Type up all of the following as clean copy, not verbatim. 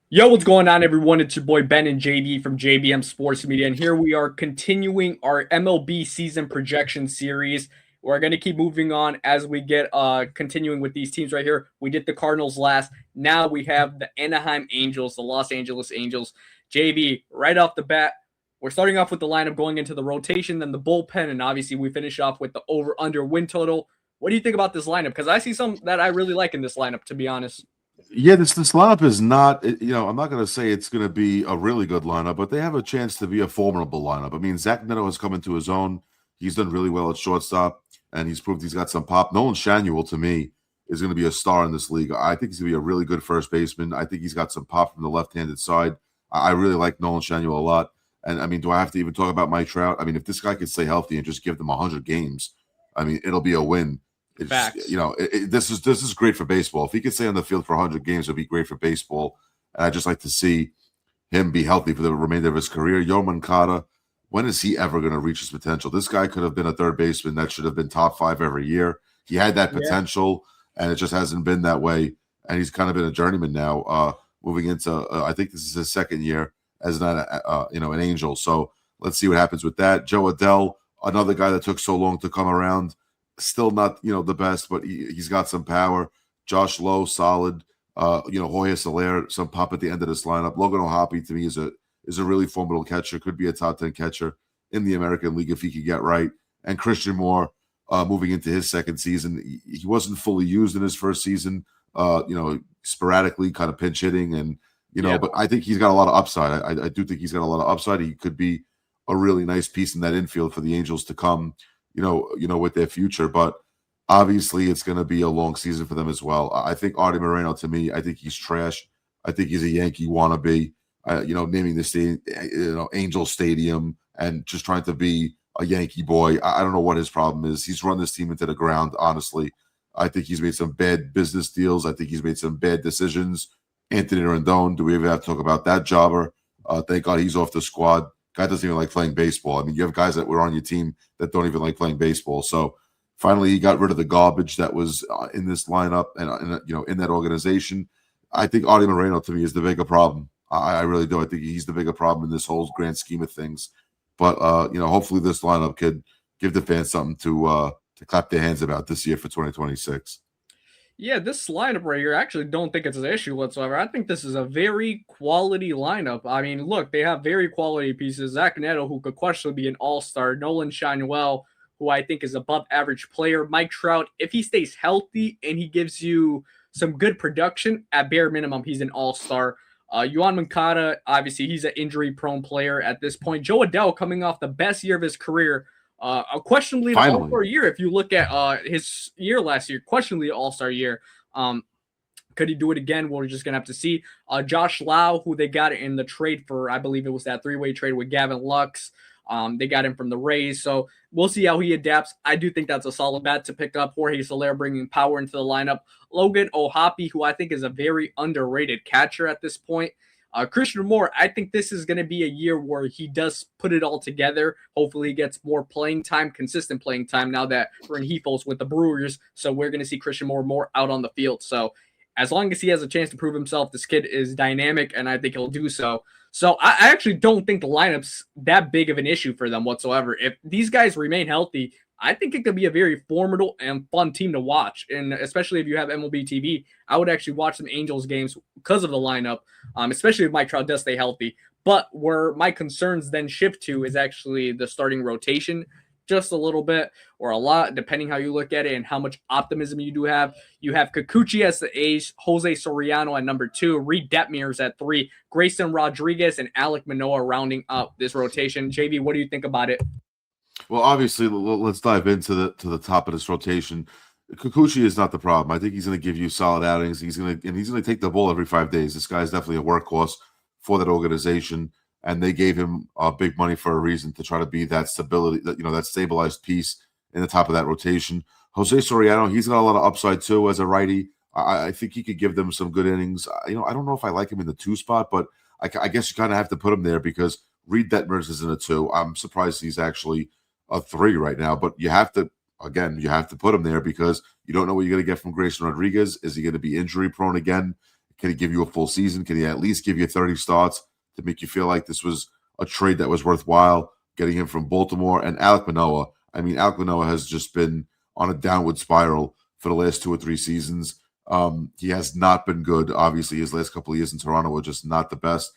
Yo, what's going on, everyone? It's your boy Ben and JB from JBM Sports Media, and here we are continuing our MLB season projection series. We're going to keep moving on as we get continuing with these teams right here. We did the Cardinals last. Now we have the Anaheim Angels, the Los Angeles Angels. JB, right off the bat, we're starting off with the lineup going into the rotation, then the bullpen, and obviously we finish off with the over/under win total. What do you think about this lineup? Because I see some that I really like in this lineup, to be honest. Yeah, this lineup is not, I'm not going to say it's going to be a really good lineup, but they have a chance to be a formidable lineup. I mean, Zach Neto has come into his own. He's done really well at shortstop, and he's proved he's got some pop. Nolan Shanuel, to me, is going to be a star in this league. I think he's going to be a really good first baseman. I think he's got some pop from the left-handed side. I really like Nolan Shanuel a lot. And, I mean, do I have to even talk about Mike Trout? I mean, if this guy could stay healthy and just give them 100 games, I mean, it'll be a win. It's Facts. this is great for baseball. If he could stay on the field for 100 games, it'd be great for baseball. And I just like to see him be healthy for the remainder of his career. Yoan Moncada, when is he ever going to reach his potential? This guy could have been a third baseman that should have been top 5 every year. He had that Yeah. potential, and it just hasn't been that way. And he's kind of been a journeyman now, moving into. I think this is his second year as an Angel. So let's see what happens with that. Joe Adell, another guy that took so long to come around. Still not, the best, but he's got some power. Josh Lowe, solid. Jorge Soler, some pop at the end of this lineup. Logan O'Hoppe, to me, is a really formidable catcher. Could be a top 10 catcher in the American League if he could get right. And Christian Moore, moving into his second season, he wasn't fully used in his first season. Sporadically, kind of pinch hitting, and Yeah. but I think he's got a lot of upside. I do think he's got a lot of upside. He could be a really nice piece in that infield for the Angels to come. With their future. But obviously it's going to be a long season for them as well. I think Artie Moreno, to me, I think he's trash. I think he's a Yankee wannabe, naming the stadium, Angel Stadium and just trying to be a Yankee boy. I don't know what his problem is. He's run this team into the ground, honestly. I think he's made some bad business deals. I think he's made some bad decisions. Anthony Rendon, do we ever have to talk about that jobber? Thank God he's off the squad. Guy doesn't even like playing baseball. I mean, you have guys that were on your team that don't even like playing baseball. So finally, he got rid of the garbage that was in this lineup and in that organization. I think Artie Moreno, to me, is the bigger problem. I really do. I think he's the bigger problem in this whole grand scheme of things. But hopefully this lineup could give the fans something to clap their hands about this year for 2026. Yeah, this lineup right here, I actually don't think it's an issue whatsoever. I think this is a very quality lineup. I mean, look, they have very quality pieces. Zach Neto, who could questionably be an all-star. Nolan Shanuel, who I think is above average player. Mike Trout, if he stays healthy and he gives you some good production, at bare minimum, he's an all-star. Yoan Moncada, obviously, he's an injury-prone player at this point. Joe Adell, coming off the best year of his career, a questionably an Finally. all-star year. If you look at his year last year, questionably an all-star year. Could he do it again? We're just gonna have to see. Josh Lau, who they got in the trade for, I believe it was that three-way trade with Gavin Lux. They got him from the Rays, so we'll see how he adapts. I do think that's a solid bat to pick up. Jorge Soler bringing power into the lineup. Logan O'Hoppe, who I think is a very underrated catcher at this point. Christian Moore, I think this is going to be a year where he does put it all together. Hopefully, he gets more playing time, consistent playing time now that we're in Heathos with the Brewers. So we're going to see Christian Moore more out on the field. So as long as he has a chance to prove himself, this kid is dynamic, and I think he'll do so. So I actually don't think the lineup's that big of an issue for them whatsoever. If these guys remain healthy, I think it could be a very formidable and fun team to watch. And especially if you have MLB TV, I would actually watch some Angels games because of the lineup, especially if Mike Trout does stay healthy. But where my concerns then shift to is actually the starting rotation, just a little bit or a lot, depending how you look at it and how much optimism you do have. You have Kikuchi as the ace, Jose Soriano at number 2, Reed Detmers at 3, Grayson Rodriguez and Alek Manoah rounding up this rotation. JV, what do you think about it? Well, obviously, let's dive into the top of this rotation. Kikuchi is not the problem. I think he's going to give you solid outings. He's going to take the ball every 5 days. This guy's definitely a workhorse for that organization, and they gave him big money for a reason to try to be that stability, that stabilized piece in the top of that rotation. Jose Soriano, he's got a lot of upside too as a righty. I think he could give them some good innings. I don't know if I like him in the 2 spot, but I guess you kind of have to put him there because Reed Detmers is in a 2. I'm surprised he's actually a 3 right now, but you have to put him there because you don't know what you're going to get from Grayson Rodriguez. Is he going to be injury prone again? Can he give you a full season? Can he at least give you 30 starts to make you feel like this was a trade that was worthwhile, getting him from Baltimore? And Alek Manoah, I mean, Alek Manoah has just been on a downward spiral for the last 2 or 3 seasons. He has not been good. Obviously, his last couple of years in Toronto were just not the best.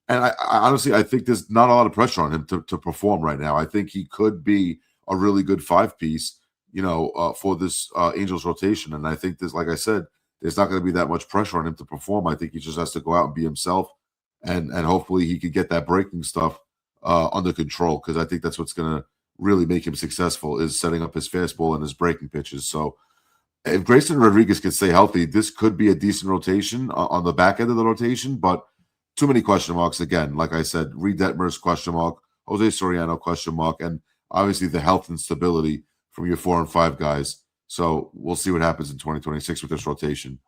And I honestly, I think there's not a lot of pressure on him to perform right now. I think he could be a really good 5-piece, for this Angels rotation. And I think this, like I said, there's not going to be that much pressure on him to perform. I think he just has to go out and be himself, and hopefully he could get that breaking stuff under control, because I think that's what's going to really make him successful, is setting up his fastball and his breaking pitches. So if Grayson Rodriguez can stay healthy, this could be a decent rotation on the back end of the rotation, but too many question marks. Again, like I said, Reed Detmers, question mark, Jose Soriano, question mark, and obviously the health and stability from your 4 and 5 guys. So we'll see what happens in 2026 with this rotation.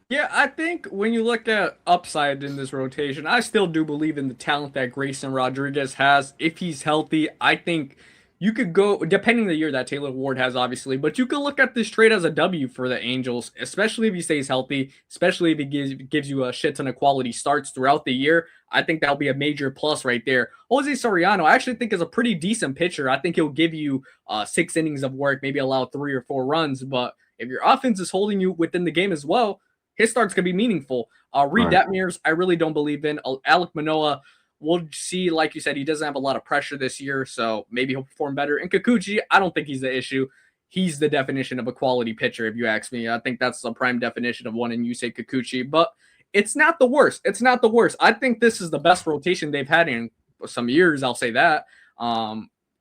Yeah, I think when you look at upside in this rotation, I still do believe in the talent that Grayson Rodriguez has. If he's healthy, I think you could go, depending the year that Taylor Ward has, obviously, but you could look at this trade as a W for the Angels, especially if he stays healthy, especially if he gives you a shit ton of quality starts throughout the year. I think that'll be a major plus right there. Jose Soriano, I actually think is a pretty decent pitcher. I think he'll give you 6 innings of work, maybe allow 3 or 4 runs, but if your offense is holding you within the game as well, his start's going to be meaningful. Reed Detmers, I really don't believe in. Alek Manoah, we'll see. Like you said, he doesn't have a lot of pressure this year, so maybe he'll perform better. And Kikuchi, I don't think he's the issue. He's the definition of a quality pitcher, if you ask me. I think that's the prime definition of one in Yusei Kikuchi, but it's not the worst. It's not the worst. I think this is the best rotation they've had in some years, I'll say that.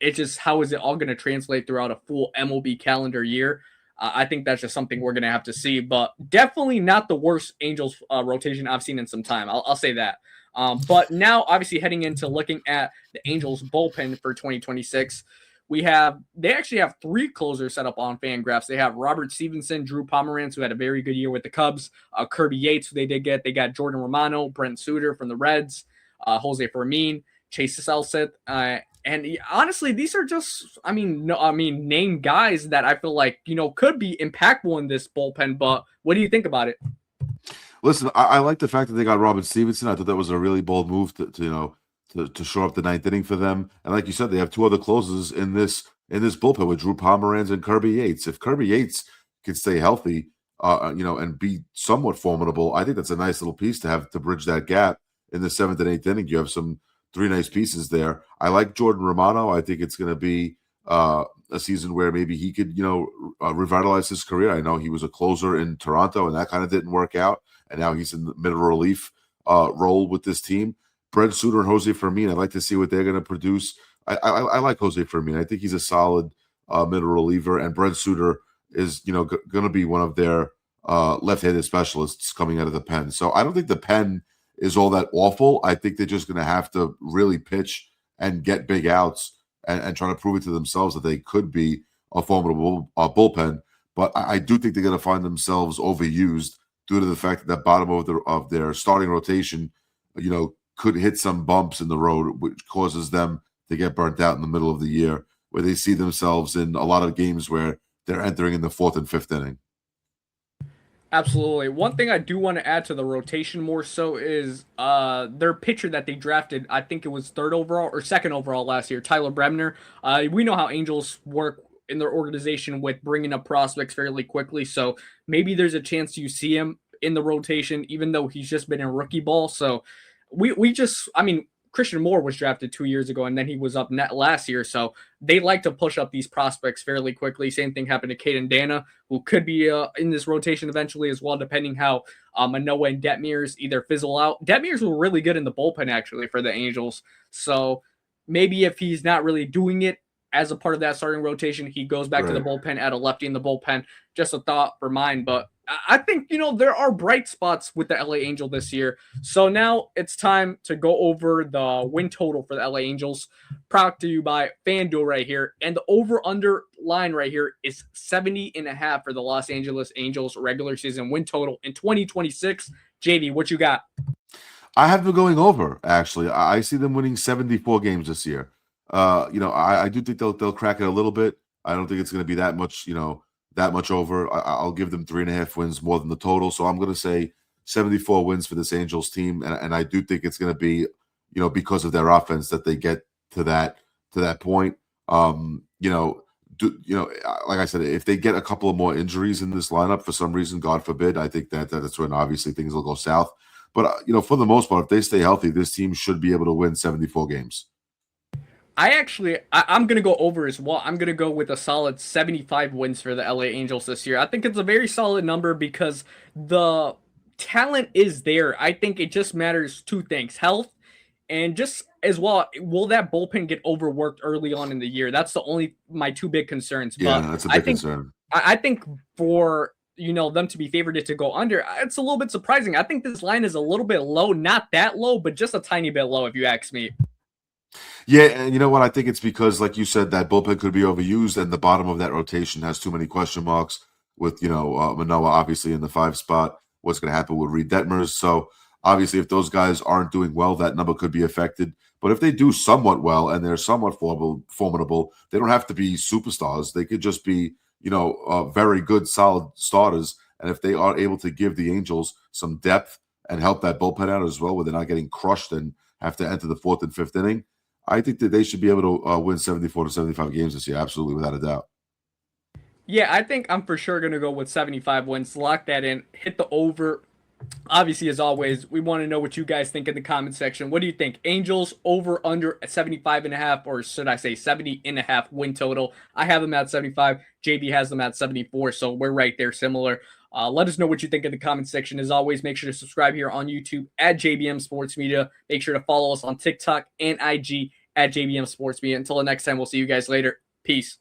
It's just, how is it all going to translate throughout a full MLB calendar year? I think that's just something we're going to have to see, but definitely not the worst Angels rotation I've seen in some time. I'll say that. But now, obviously, heading into looking at the Angels bullpen for 2026, they actually have 3 closers set up on Fangraphs. They have Robert Stevenson, Drew Pomeranz, who had a very good year with the Cubs, Kirby Yates, who they did get. They got Jordan Romano, Brent Suter from the Reds, Jose Fermin, Chase Salseth, and honestly, these are just, name guys that I feel like, could be impactful in this bullpen. But what do you think about it? Listen, I like the fact that they got Robert Stevenson. I thought that was a really bold move to shore up the 9th inning for them. And like you said, they have 2 other closers in this bullpen with Drew Pomeranz and Kirby Yates. If Kirby Yates can stay healthy, and be somewhat formidable, I think that's a nice little piece to have to bridge that gap in the 7th and 8th inning. You have 3 nice pieces there. I like Jordan Romano. I think it's going to be a season where maybe he could, revitalize his career. I know he was a closer in Toronto, and that kind of didn't work out. And now he's in the middle relief role with this team. Brent Suter and Jose Fermin, I'd like to see what they're going to produce. I like Jose Fermin. I think he's a solid middle reliever, and Brent Suter is, going to be one of their left-handed specialists coming out of the pen. So I don't think the pen is all that awful. I think they're just going to have to really pitch and get big outs and try to prove it to themselves that they could be a formidable bullpen. But I do think they're going to find themselves overused due to the fact that the bottom of their starting rotation, could hit some bumps in the road, which causes them to get burnt out in the middle of the year, where they see themselves in a lot of games where they're entering in the 4th and 5th inning. Absolutely. One thing I do want to add to the rotation more so is their pitcher that they drafted. I think it was 3rd overall or 2nd overall last year, Tyler Bremner. We know how Angels work in their organization with bringing up prospects fairly quickly. So maybe there's a chance you see him in the rotation, even though he's just been in rookie ball. So Christian Moore was drafted 2 years ago, and then he was up net last year. So they like to push up these prospects fairly quickly. Same thing happened to Caden Dana, who could be in this rotation eventually as well, depending how Manoah and Detmers either fizzle out. Detmers were really good in the bullpen, actually, for the Angels. So maybe if he's not really doing it as a part of that starting rotation, he goes back to the bullpen, add a lefty in the bullpen. Just a thought for mine, but I think, there are bright spots with the LA Angel this year. So now it's time to go over the win total for the LA Angels, brought to you by FanDuel right here. And the over-under line right here is 70.5 for the Los Angeles Angels regular season win total in 2026. JD, what you got? I have them going over, actually. I see them winning 74 games this year. I do think they'll crack it a little bit. I don't think it's going to be that much, that much over. I'll give them 3.5 wins more than the total. So I'm going to say 74 wins for this Angels team, and I do think it's going to be, because of their offense that they get to that point. Like I said, if they get a couple of more injuries in this lineup for some reason, God forbid, I think that's when obviously things will go south. But for the most part, if they stay healthy, this team should be able to win 74 games. I'm going to go over as well. I'm going to go with a solid 75 wins for the LA Angels this year. I think it's a very solid number because the talent is there. I think it just matters two things: health, and just as well, will that bullpen get overworked early on in the year? That's my two big concerns. Yeah, but that's a big concern. I think for them to be favored to go under, it's a little bit surprising. I think this line is a little bit low, not that low, but just a tiny bit low, if you ask me. Yeah, and you know what? I think it's because, like you said, that bullpen could be overused, and the bottom of that rotation has too many question marks. With Manoah obviously in the 5 spot, what's going to happen with Reed Detmers? So obviously, if those guys aren't doing well, that number could be affected. But if they do somewhat well and they're somewhat formidable, they don't have to be superstars. They could just be, very good, solid starters. And if they are able to give the Angels some depth and help that bullpen out as well, where they're not getting crushed and have to enter the 4th and 5th inning, I think that they should be able to win 74 to 75 games this year, absolutely, without a doubt. Yeah, I think I'm for sure going to go with 75 wins. Lock that in. Hit the over. Obviously, as always, we want to know what you guys think in the comment section. What do you think? Angels over under 75.5, or should I say 70.5 win total? I have them at 75. JB has them at 74, so we're right there, similar. Let us know what you think in the comment section. As always, make sure to subscribe here on YouTube at JBM Sports Media. Make sure to follow us on TikTok and IG at JBM Sports Media. Until the next time, we'll see you guys later. Peace.